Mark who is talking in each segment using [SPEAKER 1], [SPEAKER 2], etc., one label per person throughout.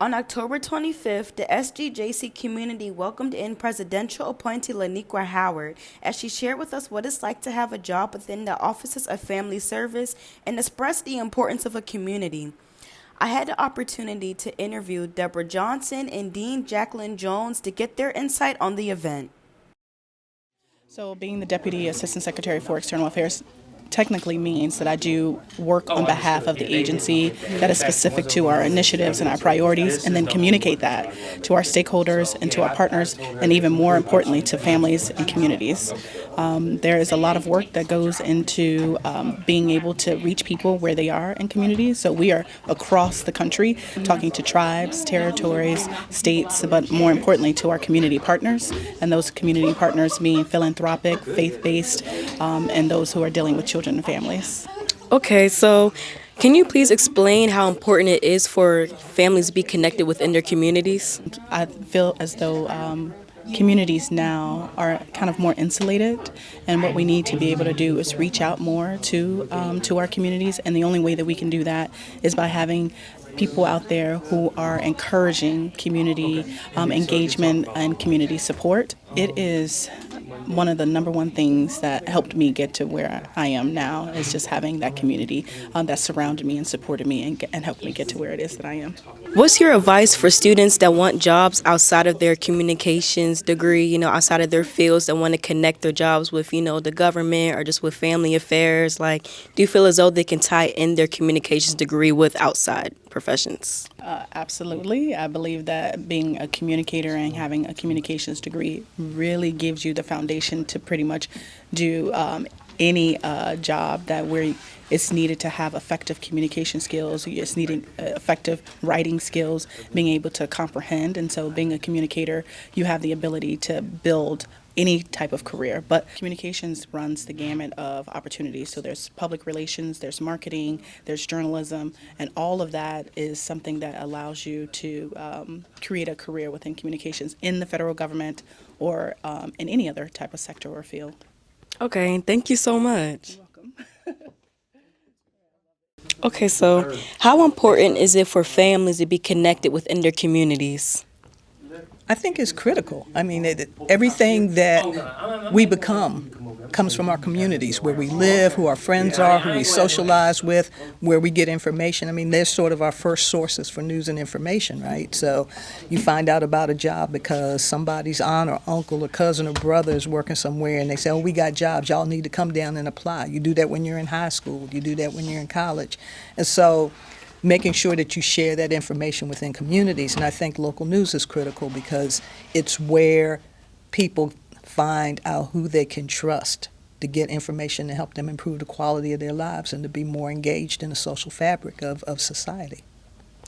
[SPEAKER 1] On October 25th, the SGJC community welcomed in presidential appointee Lanikque Howard as she shared with us what it's like to have a job within the Offices of Family Service and expressed the importance of a community. I had the opportunity to interview Deborah Johnson and Dean Jacqueline Jones to get their insight on the event.
[SPEAKER 2] So being the Deputy Assistant Secretary for External Affairs technically means that I do work on behalf of the agency that is specific to our initiatives and our priorities, and then communicate that to our stakeholders and to our partners, and even more importantly to families and communities. There is a lot of work that goes into being able to reach people where they are in communities. So we are across the country talking to tribes, territories, states, but more importantly to our community partners, and those community partners being philanthropic, faith-based, and those who are dealing with children and families.
[SPEAKER 3] Okay, so can you please explain how important it is for families to be connected within their communities?
[SPEAKER 2] I feel as though communities now are kind of more insulated, and what we need to be able to do is reach out more to our communities, and the only way that we can do that is by having people out there who are encouraging community engagement and community support. It is one of the number one things that helped me get to where I am now, is just having that community that surrounded me and supported me and helped me get to where it is that I am.
[SPEAKER 3] What's your advice for students that want jobs outside of their communications degree, outside of their fields, that want to connect their jobs with, the government or just with family affairs? Like, do you feel as though they can tie in their communications degree with outside professions?
[SPEAKER 2] Absolutely. I believe that being a communicator and having a communications degree really gives you the foundation to pretty much do any job where it's needed to have effective communication skills. It's needed effective writing skills, being able to comprehend. And so being a communicator, you have the ability to build any type of career, but communications runs the gamut of opportunities. So there's public relations, there's marketing, there's journalism, and all of that is something that allows you to create a career within communications in the federal government or in any other type of sector or field.
[SPEAKER 3] Okay, thank you so much.
[SPEAKER 2] You're welcome.
[SPEAKER 3] Okay, so how important is it for families to be connected within their communities?
[SPEAKER 4] I think it's critical. I mean, everything that we become comes from our communities, where we live, who our friends are, who we socialize with, where we get information. I mean, they're sort of our first sources for news and information, right? So you find out about a job because somebody's aunt or uncle or cousin or brother is working somewhere, and they say, oh, we got jobs. Y'all need to come down and apply. You do that when you're in high school. You do that when you're in college. And so making sure that you share that information within communities. And I think local news is critical because it's where people find out who they can trust to get information to help them improve the quality of their lives and to be more engaged in the social fabric of society.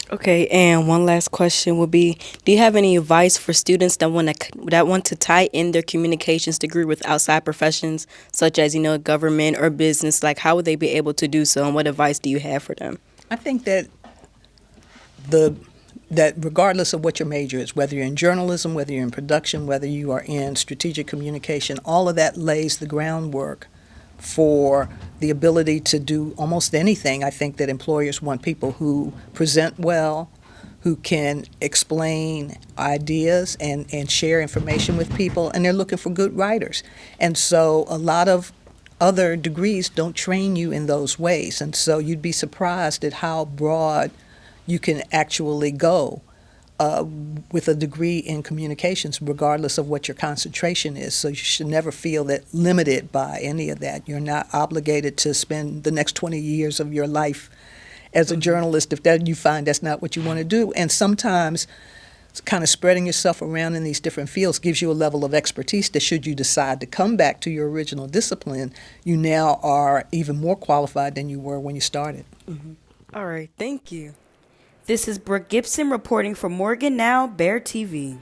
[SPEAKER 3] Okay, and one last question would be, do you have any advice for students that want to tie in their communications degree with outside professions, such as, government or business? Like, how would they be able to do so, and what advice do you have for them?
[SPEAKER 4] I think that that regardless of what your major is, whether you're in journalism, whether you're in production, whether you are in strategic communication, all of that lays the groundwork for the ability to do almost anything. I think that employers want people who present well, who can explain ideas and share information with people, and they're looking for good writers. And so a lot of other degrees don't train you in those ways, and so you'd be surprised at how broad you can actually go with a degree in communications, regardless of what your concentration is. So you should never feel that limited by any of that. You're not obligated to spend the next 20 years of your life as a journalist if that you find that's not what you want to do. And sometimes kind of spreading yourself around in these different fields gives you a level of expertise that should you decide to come back to your original discipline, you now are even more qualified than you were when you started.
[SPEAKER 3] Mm-hmm. All right, thank you.
[SPEAKER 1] This is Brooke Gibson reporting for Morgan Now, Bear TV.